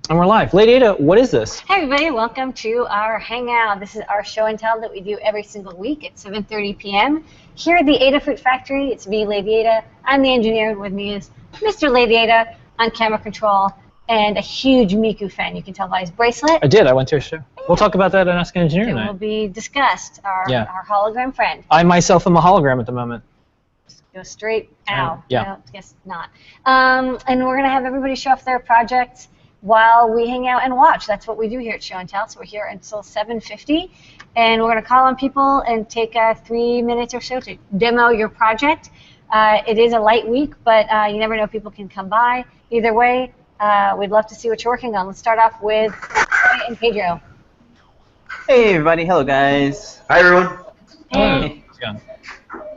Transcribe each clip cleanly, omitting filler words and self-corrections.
And we're live. Lady Ada, what is this? Hi everybody, welcome to our Hangout. This is our show and tell that we do every single week at 7:30 p.m. here at the Adafruit factory. It's me, Lady Ada. I'm the engineer. With me is Mr. Lady Ada on camera control and a huge Miku fan. You can tell by his bracelet. I did. I went to a show. We'll talk about that in Ask an Engineer It tonight. will be discussed, our hologram friend. I myself am a hologram at the moment. Just go straight out. Yeah. No, I guess not. And we're going to have everybody show off their projects while we hang out and watch. That's what we do here at Show and Tell. So we're here until 7:50, and we're going to call on people and take 3 minutes or so to demo your project. It is a light week, but you never know, people can come by. Either way, we'd love to see what you're working on. Let's start off with Roy and Pedro. Hey everybody, hello guys. Hi everyone. Hey. How's it going?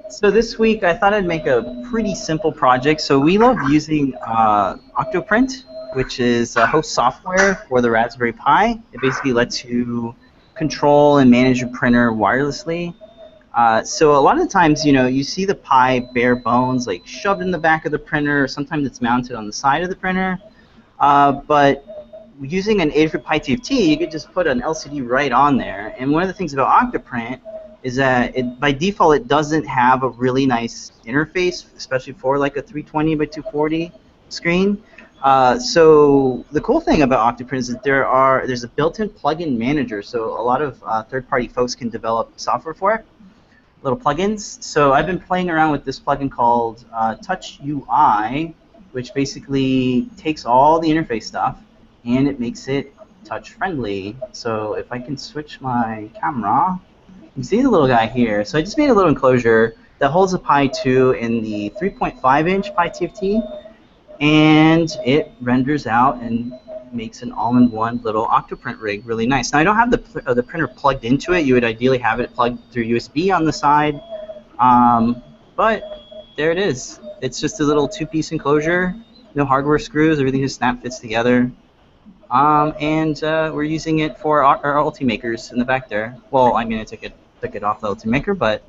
So this week I thought I'd make a pretty simple project. So we love using Octoprint, which is a host software for the Raspberry Pi. It basically lets you control and manage your printer wirelessly. So a lot of the times, you know, you see the Pi bare bones, like shoved in the back of the printer, or sometimes it's mounted on the side of the printer. But using an Adafruit Pi TFT, you could just put an LCD right on there. And one of the things about Octoprint is that by default it doesn't have a really nice interface, especially for like a 320 by 240 screen. So the cool thing about Octoprint is that there's a built-in plugin manager, so a lot of third-party folks can develop software for it, little plugins. So I've been playing around with this plugin called Touch UI, which basically takes all the interface stuff and it makes it touch-friendly. So if I can switch my camera, you can see the little guy here. So I just made a little enclosure that holds the Pi 2 in the 3.5-inch Pi TFT. And it renders out and makes an all-in-one little Octoprint rig really nice. Now I don't have the printer plugged into it. You would ideally have it plugged through USB on the side, but there it is. It's just a little two-piece enclosure, no hardware screws. Everything just snap fits together, and we're using it for our Ultimakers in the back there. Well, I mean I took it off the Ultimaker, but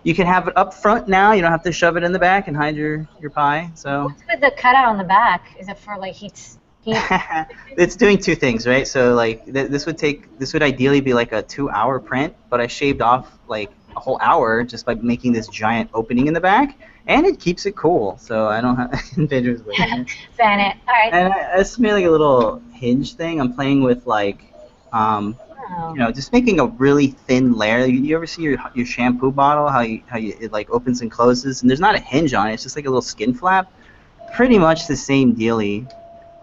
you can have it up front now. You don't have to shove it in the back and hide your Pi. So What's with the cutout on the back? Is it for like heat? It's doing two things, right? So like this would ideally be like a 2-hour print, but I shaved off like a whole hour just by making this giant opening in the back, and it keeps it cool. So I don't have Pedro's waiting. Fan it. All right. And I just made like a little hinge thing. I'm playing with like you know, just making a really thin layer. You ever see your shampoo bottle, how it like opens and closes, and there's not a hinge on it. It's just like a little skin flap. Pretty much the same dealie.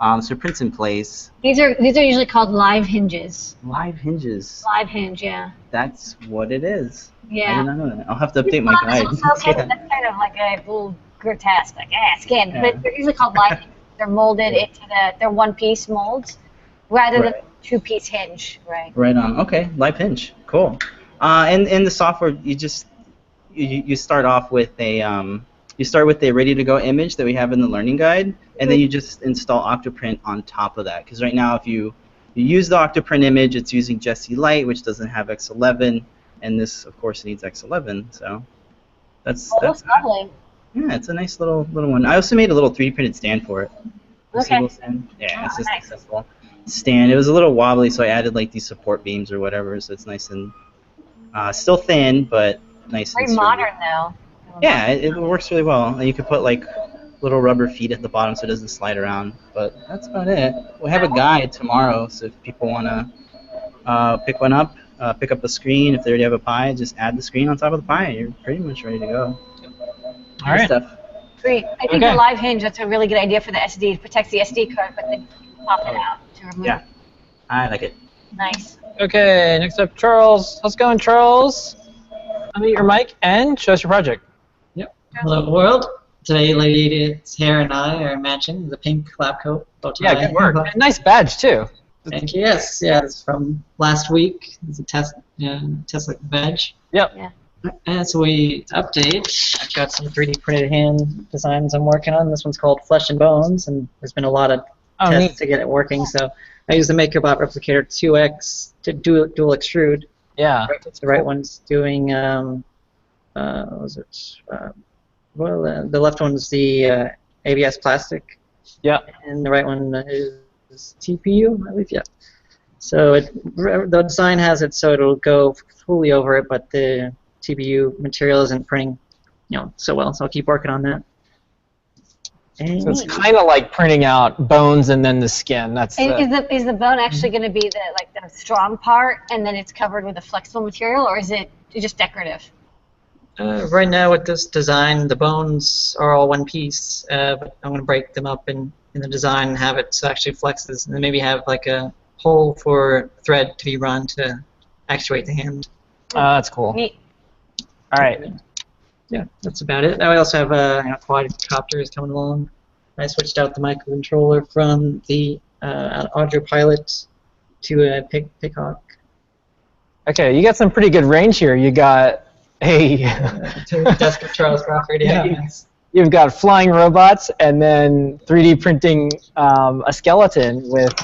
So it prints in place. These are usually called live hinges. Live hinges. Live hinge, yeah. That's what it is. Yeah. I did not know that. I'll have to update my guide. Okay, that's kind of like a little grotesque, like skin. Yeah. But they're usually called live hinges. They're molded into they're one-piece molds rather than two-piece hinge, right? Right on. Okay, live hinge. Cool. And in the software, you start off with a ready-to-go image that we have in the learning guide, and then you just install Octoprint on top of that. Because right now, if you use the Octoprint image, it's using Jessie Lite, which doesn't have X11, and this, of course, needs X11. So that's lovely. Yeah, it's a nice little one. I also made a little 3D printed stand for it. Okay. Yeah, it's just accessible stand. It was a little wobbly, so I added like these support beams or whatever, so it's nice and still thin, but nice and very modern though. Yeah, it works really well. And you could put like little rubber feet at the bottom so it doesn't slide around. But that's about it. We'll have a guide tomorrow, so if people want to pick one up, pick up a screen. If they already have a Pi, just add the screen on top of the Pi. You're pretty much ready to go. All right. Stuff. Great. I think the live hinge, that's a really good idea for the SD. It protects the SD card, but then pop it out to remove it. I like it. Nice. Okay, next up, Charles. How's it going, Charles? Unmute your mic and show us your project. Yep. Hello, world. Today, Lady Ada's hair and I are matching the pink lab coat. Yeah, good work. And nice badge, too. Thank you. Yes, yeah, it's from last week. It's a Tesla badge. Yep. Yeah. And so to update, I've got some 3D printed hand designs I'm working on. This one's called Flesh and Bones, and there's been a lot of tests to get it working. So I use the MakerBot Replicator 2X to dual extrude. Yeah. The right one's doing, what was it? The left one's the ABS plastic. Yeah. And the right one is This TPU, I believe, yeah. So the design has it so it'll go fully over it, but the TPU material isn't printing, so well. So I'll keep working on that. And So it's kind of like printing out bones and then the skin. That's is the bone actually going to be the strong part, and then it's covered with a flexible material, or is it just decorative? Right now with this design, the bones are all one piece, but I'm going to break them up in the design and have it so it actually flexes, and then maybe have like a hole for thread to be run to actuate the hand. that's cool. Neat. All right. Yeah, that's about it. I also have quadcopters coming along. I switched out the microcontroller from the Autopilot to a Pickhawk. Okay, you got some pretty good range here. You got To desk of Charles Crawford. Yeah. You've got flying robots, and then 3D printing a skeleton with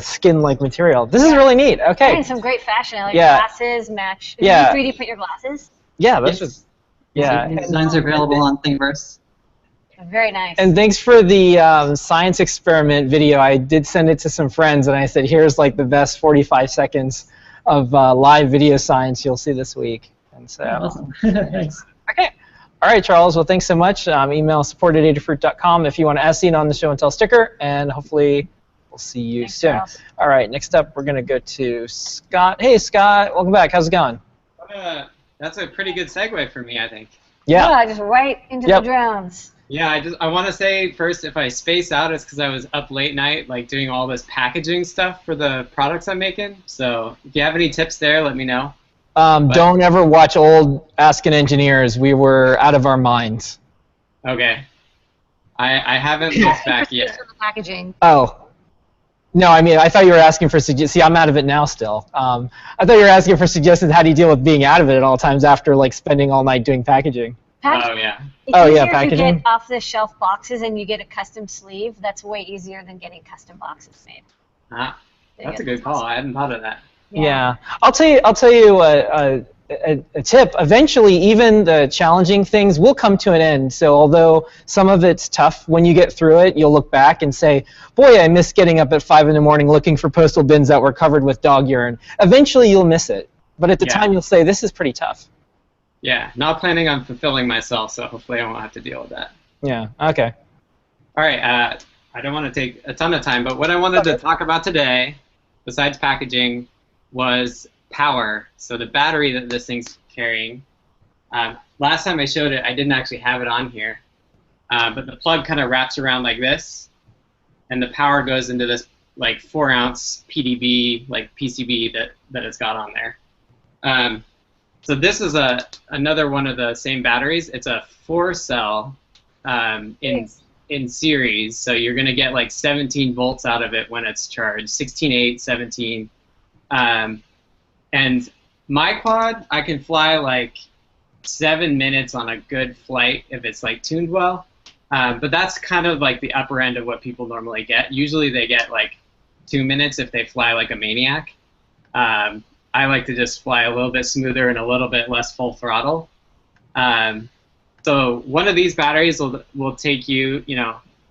skin-like material. This is really neat. Okay. And some great fashion. I like Yeah. glasses match. Did Yeah. you 3D print your glasses? Yeah, this is. Yeah. The designs are available on Thingiverse. Very nice. And thanks for the science experiment video. I did send it to some friends, and I said, here's like the best 45 seconds of live video science you'll see this week. And so. Awesome. Thanks. Okay. All right, Charles. Well, thanks so much. Email support@adafruit.com if you want to ask seen on the show and tell sticker, and hopefully we'll see you Thanks, soon. Charles. All right. Next up, we're going to go to Scott. Hey, Scott. Welcome back. How's it going? That's a pretty good segue for me, I think. Yeah. Just right into Yep. the drones. Yeah, I want to say first, if I space out, it's because I was up late night, like doing all this packaging stuff for the products I'm making. So if you have any tips there, let me know. Don't ever watch old Asking Engineers. We were out of our minds. Okay. I haven't looked back For yet. the packaging. Oh. No, I mean, I thought you were asking for suggestions. See, I'm out of it now still. I thought you were asking for suggestions. How do you deal with being out of it at all times after like spending all night doing packaging? Oh yeah. It's Oh, easier yeah, if you packaging. get off-the-shelf boxes and you get a custom sleeve. That's way easier than getting custom boxes made. Ah, There you that's a go. good call. I hadn't thought of that. Yeah. I'll tell you a tip. Eventually, even the challenging things will come to an end. So although some of it's tough, when you get through it, you'll look back and say, boy, I miss getting up at 5 in the morning looking for postal bins that were covered with dog urine. Eventually, you'll miss it. But at the Yeah. time, you'll say, this is pretty tough. Yeah, not planning on fulfilling myself, so hopefully I won't have to deal with that. Yeah. Okay. All right, I don't want to take a ton of time, but what I wanted to talk about today, besides packaging, was power. So the battery that this thing's carrying. Last time I showed it, I didn't actually have it on here, but the plug kind of wraps around like this, and the power goes into this like 4-ounce PDB, like PCB that it's got on there. So this is another one of the same batteries. It's a 4-cell in series, so you're going to get like 17 volts out of it when it's charged, 16, 8, 17. And my quad, I can fly like 7 minutes on a good flight if it's like tuned well. But that's kind of like the upper end of what people normally get. Usually they get like 2 minutes if they fly like a maniac. I like to just fly a little bit smoother and a little bit less full throttle. So one of these batteries will take you,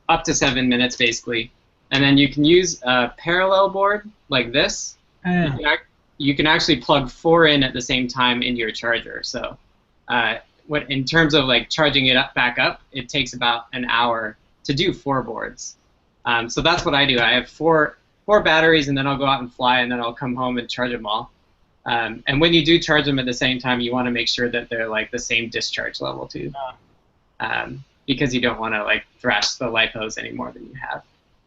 up to 7 minutes basically, and then you can use a parallel board like this. You can actually plug 4 in at the same time into your charger. So, in terms of like charging it back up, it takes about an hour to do 4 boards. So that's what I do. I have four batteries, and then I'll go out and fly, and then I'll come home and charge them all. And when you do charge them at the same time, you want to make sure that they're like the same discharge level too, because you don't want to like thrash the lipos any more than you have.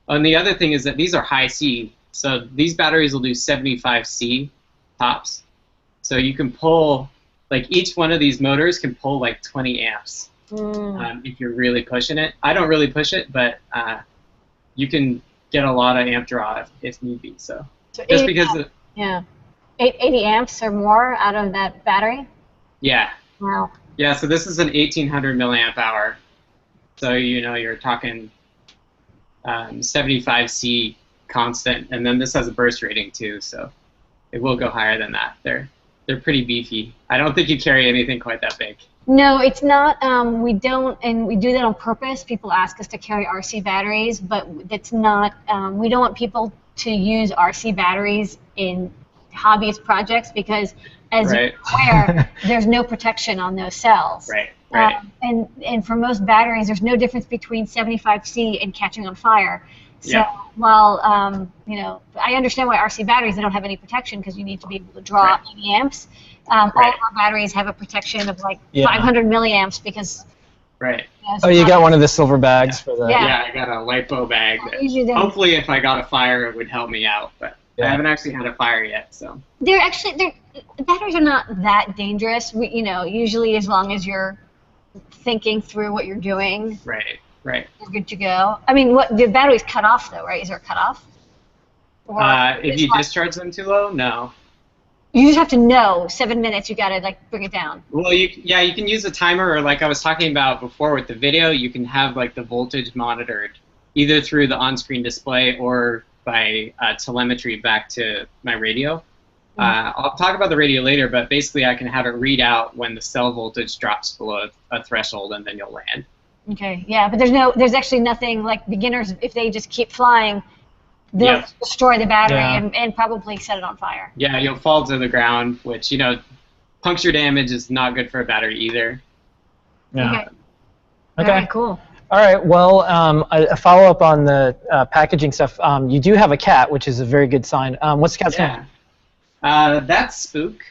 And the other thing is that these are high C, so these batteries will do 75 C tops. So you can pull, like each one of these motors can pull like 20 amps if you're really pushing it. I don't really push it, but you can get a lot of amp draw if need be. So just because of, 80 amps or more out of that battery? Yeah. Wow. Yeah, so this is an 1800 milliamp hour. So, you're talking 75 C constant, and then this has a burst rating too, so it will go higher than that. They're pretty beefy. I don't think you carry anything quite that big. No, it's not. We don't, and we do that on purpose. People ask us to carry RC batteries, but it's not. We don't want people to use RC batteries in hobbyist projects because, as Right. you're aware, there's no protection on those cells. Right. Right. And for most batteries, there's no difference between 75C and catching on fire. So Yeah. while you know, I understand why RC batteries, they don't have any protection because you need to be able to draw Right. 80 amps. All Right. of our batteries have a protection of like Yeah. 500 milliamps because. Right. Oh, you got one of the silver bags for the. Yeah. Yeah, I got a lipo bag. That Usually they're- hopefully, if I got a fire, it would help me out. But Yeah. I haven't actually had a fire yet, so. They're batteries are not that dangerous. You know, usually as long as you're thinking through what you're doing, Right. Right. you're good to go. I mean, what the battery's cut off though, right? Is there a cutoff? Or If you discharge them too low, no. you just have to know 7 minutes. You gotta like bring it down. Well, you can use a timer, or like I was talking about before with the video, you can have like the voltage monitored either through the on-screen display or by telemetry back to my radio. I'll talk about the radio later, but basically I can have it read out when the cell voltage drops below a threshold, and then you'll land. Okay, yeah, but there's actually nothing like beginners. If they just keep flying, they'll Yeah. destroy the battery Yeah. and probably set it on fire. Yeah, you'll fall to the ground, which, you know, puncture damage is not good for a battery either. Yeah. Okay. Okay. Very cool. All right. Well, a follow-up on the packaging stuff. You do have a cat, which is a very good sign. What's the cat's name? That's Spook.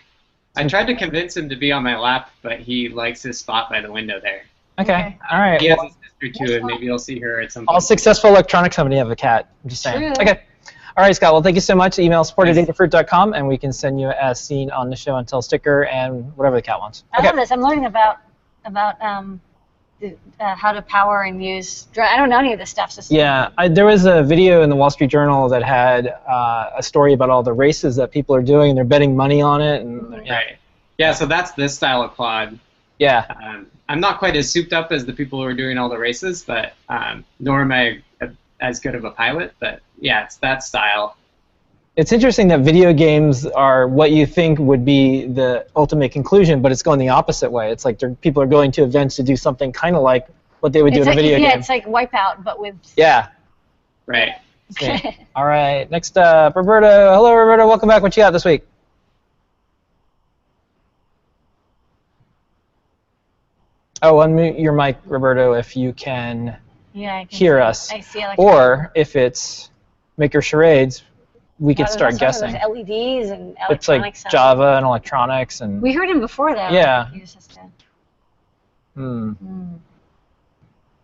I tried to convince him to be on my lap, but he likes his spot by the window there. Okay. All right. He has Well, a sister too, and maybe you'll see her at some all point. successful electronics company have a cat. I'm just saying. True. Okay. All right, Scott. Well, thank you so much. Email support@adafruit.com, and we can send you as seen on the show and tell sticker and whatever the cat wants. I love this. I'm learning about how to power and use. I don't know any of this stuff. So Yeah, there was a video in the Wall Street Journal that had a story about all the races that people are doing, and they're betting money on it. And yeah. Right. Yeah, so that's this style of quad. Yeah. I'm not quite as souped up as the people who are doing all the races, but nor am I as good of a pilot. But yeah, it's that style. It's interesting that video games are what you think would be the ultimate conclusion, but it's going the opposite way. It's like people are going to events to do something kind of like what they would do in a video game. Yeah, it's like Wipeout, but with. Yeah. Right. All right. Next up, Roberto. Hello, Roberto. Welcome back. What you got this week? Oh, unmute your mic, Roberto, if you can Yeah, I can hear see. us. I see. Like Or if it's Maker Charades, we could start guessing. There's LEDs and It's like electronics. Java and electronics and. We heard him before, though. Yeah. He was just, Hmm.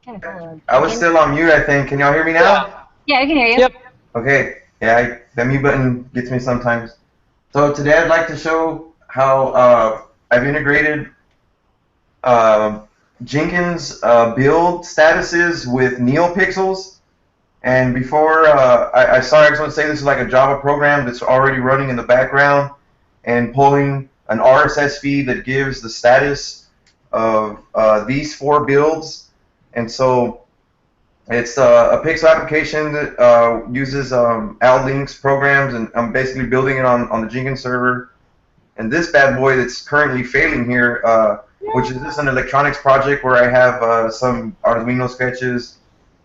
kind of cool. I was still on mute, I think. Can y'all hear me now? Yeah, I can hear you. Yep. Okay. Yeah, the mute button gets me sometimes. So today I'd like to show how I've integrated Jenkins build statuses with NeoPixels. And before I just want to say this is like a Java program that's already running in the background and pulling an RSS feed that gives the status of these 4 builds. And so it's a pixel application that uses Linux programs, and I'm basically building it on the Jenkins server. And this bad boy that's currently failing here, which is just an electronics project where I have some Arduino sketches.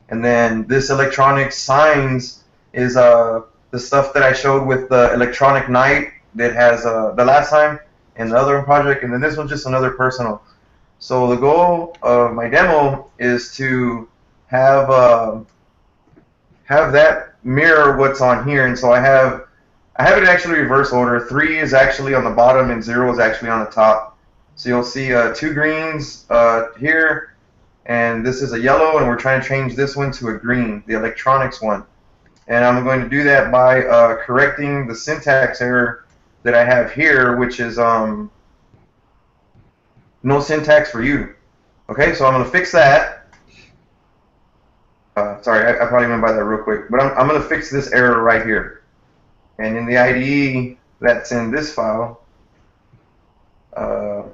And then this electronic signs is the stuff that I showed with the electronic night that has the last time and the other project, and then this one's just another personal. So the goal of my demo is to have that mirror what's on here, and so I have it actually reverse order. 3 is actually on the bottom and 0 is actually on the top. So you'll see 2 greens here. And this is a yellow, and we're trying to change this one to a green, the electronics one. And I'm going to do that by correcting the syntax error that I have here, which is no syntax for you. Okay, so I'm going to fix that. Sorry, I probably went by that real quick. But I'm going to fix this error right here. And in the IDE that's in this file, oh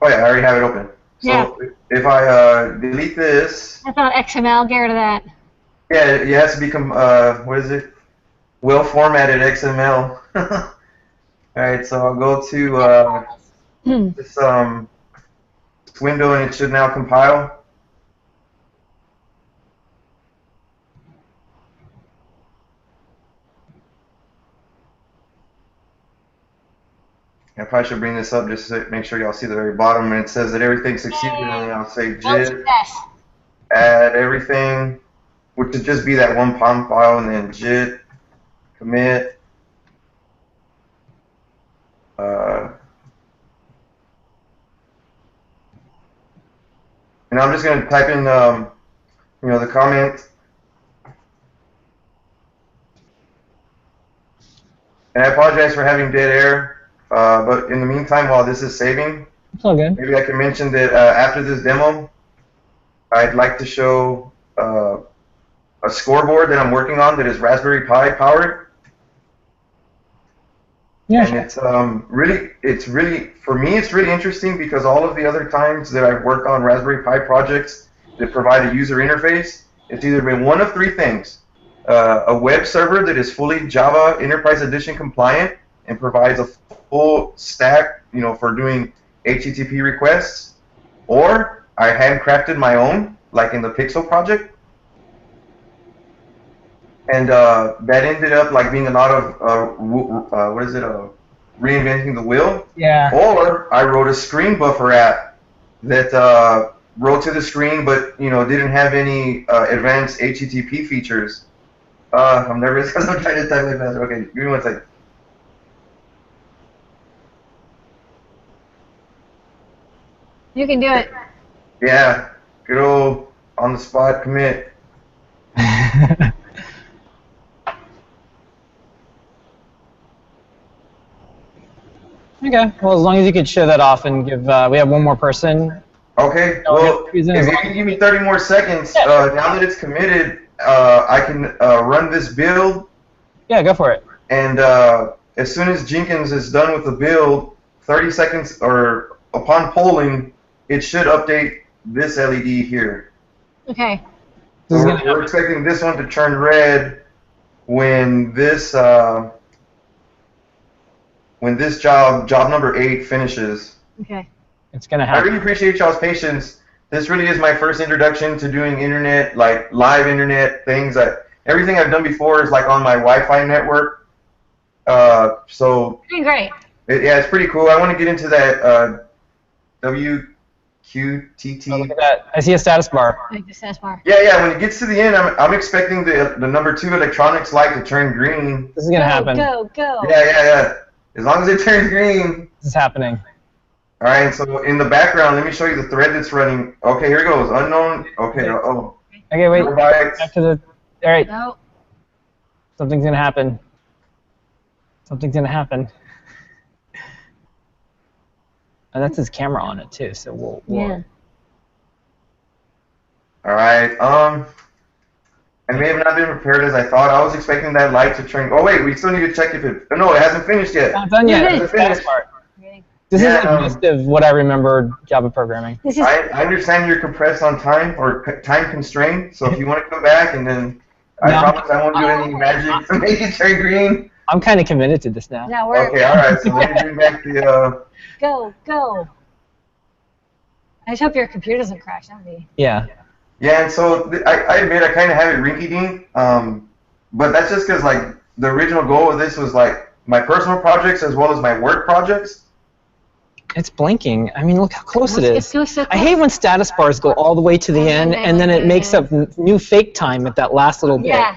yeah, I already have it open. So if I delete this, I thought XML. Get rid of that. yeah, it has to become what is it? Well formatted XML. All right, so I'll go to this window, and it should now compile. I probably should bring this up just to make sure y'all see the very bottom, and it says that everything succeeded, and then I'll say JIT, add everything, which would just be that one POM file, and then JIT, commit, and I'm just going to type in, the comment. And I apologize for having dead air, but in the meantime, while this is saving, it's all good. Maybe I can mention that after this demo, I'd like to show a scoreboard that I'm working on that is Raspberry Pi powered. Yeah. And it's really, for me, it's really interesting because all of the other times that I've worked on Raspberry Pi projects that provide a user interface, it's either been one of three things. A web server that is fully Java Enterprise Edition compliant and provides a full stack, for doing HTTP requests, or I handcrafted my own, like in the Pixel project, and that ended up like being a lot of reinventing the wheel. Yeah. Or I wrote a screen buffer app that wrote to the screen, but didn't have any advanced HTTP features. I'm nervous because I'm trying to type it fast. Okay, give me 1 second. You can do it. Yeah, good old on the spot commit. Okay, well, as long as you could show that off and give, we have one more person. Okay, well, if you can give me 30 more seconds, now that it's committed, I can run this build. Yeah, go for it. And as soon as Jenkins is done with the build, 30 seconds, or upon polling, it should update this LED here. Okay. So we're expecting this one to turn red when this job number 8 finishes. Okay. It's gonna happen. I really appreciate y'all's patience. This really is my first introduction to doing internet, like live internet things. Everything I've done before is like on my Wi-Fi network. So Pretty great. Yeah, it's pretty cool. I want to get into that WQTT. Oh, look at that. I see a status bar. Like the status bar. Yeah. When it gets to the end, I'm expecting the number 2 electronics light to turn green. This is gonna happen. Go. Yeah. As long as it turns green. This is happening. All right. So in the background, let me show you the thread that's running. Okay, here it goes. Unknown. Okay. Okay, wait. Back to the. All right. No. Something's gonna happen. Something's gonna happen. And that's his camera on it too, so we'll Yeah. All right. I may have not been prepared as I thought. I was expecting that light to turn. Oh wait, we still need to check if it. No, it hasn't finished yet. Not done yet. It hasn't finished. This is like most of what I remember Java programming. I understand you're compressed on time or time constrained. So if you want to come back, and then I promise I won't do any magic to make it turn green. I'm kind of committed to this now. No, we're okay. All right. So let me bring back the. Go. I just hope your computer doesn't crash. That would be. Yeah. Yeah, and so I admit I kind of have it rinky-dink, but that's just because like the original goal of this was like my personal projects as well as my work projects. It's blinking. I mean, look how close it is. So close. I hate when status bars go all the way to the end and then it makes up new fake time at that last little bit. Yeah.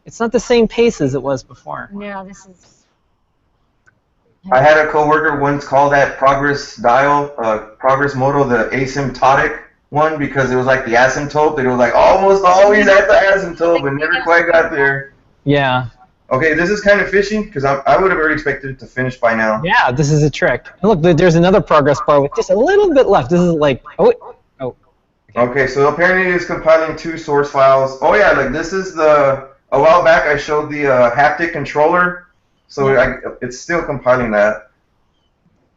It's not the same pace as it was before. No, this is. I had a coworker once call that progress dial, progress modal, the asymptotic one, because it was like the asymptote. It was like almost always at the asymptote, but never quite got there. Yeah. Okay, this is kind of fishy because I would have already expected it to finish by now. Yeah, this is a trick. And look, there's another progress bar with just a little bit left. This is like Okay, so apparently it's compiling 2 source files. Oh yeah, like this is a while back I showed the haptic controller. So it's still compiling that.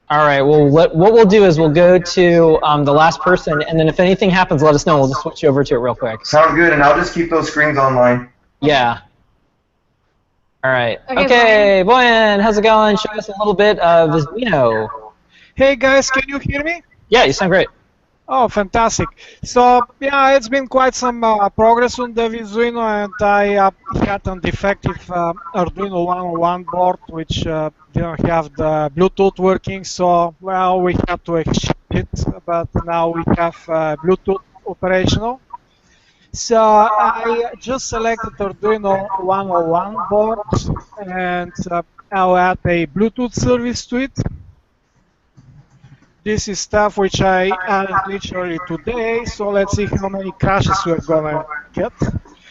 All right. Well, what we'll do is we'll go to the last person, and then if anything happens, let us know. We'll just switch over to it real quick. Sounds good, and I'll just keep those screens online. Yeah. All right. Okay, Boyan, how's it going? Show us a little bit of Visuino. Hey guys, can you hear me? Yeah, you sound great. Oh, fantastic. So, yeah, it's been quite some progress on the Visuino, and I had an defective Arduino 101 board which didn't have the Bluetooth working, so, well, we had to exchange it, but now we have Bluetooth operational. So I just selected Arduino 101 board, and I'll add a Bluetooth service to it. This is stuff which I added literally today, so let's see how many crashes we're gonna get.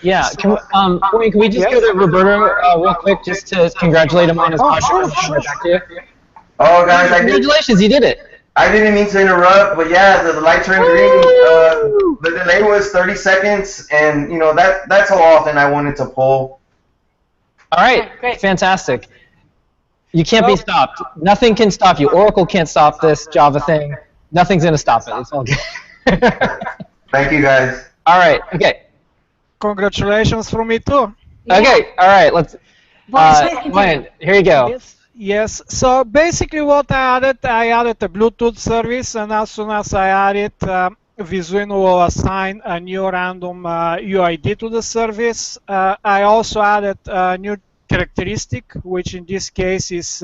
Yeah, So, Boyan, can we just go to Roberto real quick just to congratulate him on his project? Sure. Oh, guys, Congratulations, you did it. I didn't mean to interrupt, but yeah, the light turned green. The delay was 30 seconds, and you know that's how often I wanted to pull. All right, Great. fantastic. You can't be stopped. Nothing can stop you. Oracle can't stop this Java thing. Nothing's going to stop it. It's all good. Thank you, guys. All right, okay. Congratulations from me too. Okay, all right, let's... Boyan, Boyan, here you go. Yes. So basically what I added a Bluetooth service, and as soon as I add it, Visuino will assign a new random UID to the service. I also added a new characteristic, which in this case is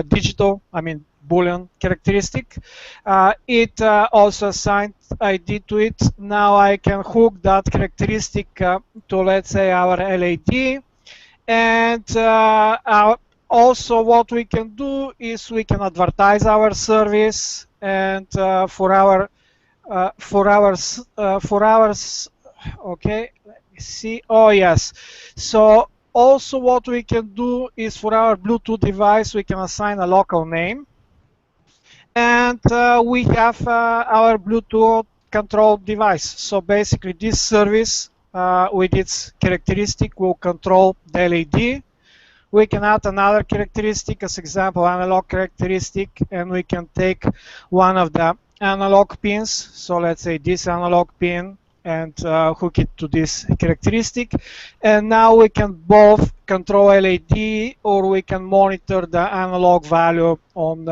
digital, Boolean characteristic. It also assigned ID to it. Now I can hook that characteristic to, let's say, our LAD. And also what we can do is we can advertise our service, and for our okay, let me see. Oh yes. So also what we can do is for our Bluetooth device we can assign a local name, and we have our Bluetooth control device. So basically this service with its characteristic will control the LED. We can add another characteristic, as example analog characteristic, and we can take one of the analog pins, so let's say this analog pin, and hook it to this characteristic. And now we can both control LED, or we can monitor the analog value on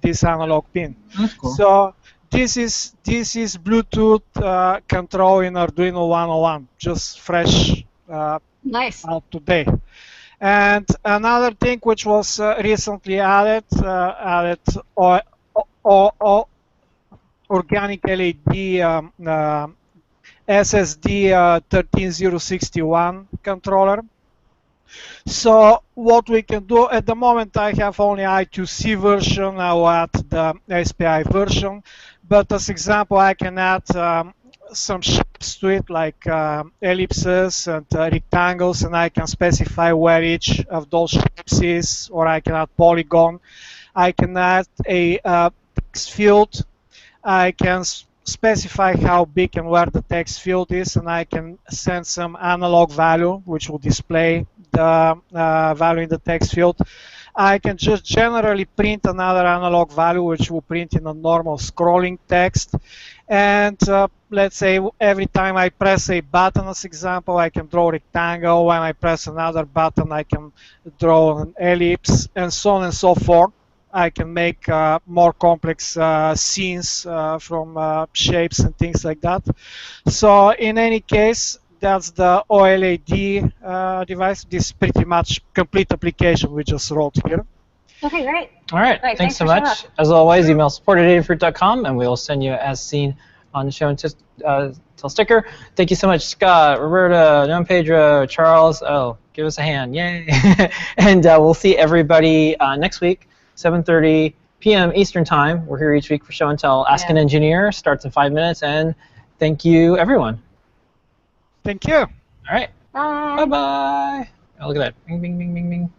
this analog pin. That's cool. So this is Bluetooth control in Arduino 101, just fresh nice. out today. And another thing which was recently added, organic LED SSD 13061 controller. So what we can do at the moment, I have only I2C version. I'll add the SPI version, but as example, I can add some shapes to it, like ellipses and rectangles, and I can specify where each of those shapes is, or I can add polygon. I can add a text field. I can specify how big and where the text field is, and I can send some analog value which will display the value in the text field. I can just generally print another analog value which will print in a normal scrolling text. And let's say every time I press a button, as example, I can draw a rectangle. When I press another button, I can draw an ellipse, and so on and so forth. I can make more complex scenes from shapes and things like that. So in any case, that's the OLED device. This is pretty much complete application we just wrote here. Okay, great. All right, thanks so much. As always, email support@adafruit.com, and we will send you as seen on the show and tell sticker. Thank you so much, Scott, Roberta, John Pedro, Charles. Oh, give us a hand, yay! And we'll see everybody next week, 7:30 p.m. Eastern Time. We're here each week for Show and Tell. Ask an Engineer starts in 5 minutes, and thank you, everyone. Thank you. All right. Bye. Bye-bye. Oh, look at that. Bing, bing, bing, bing, bing.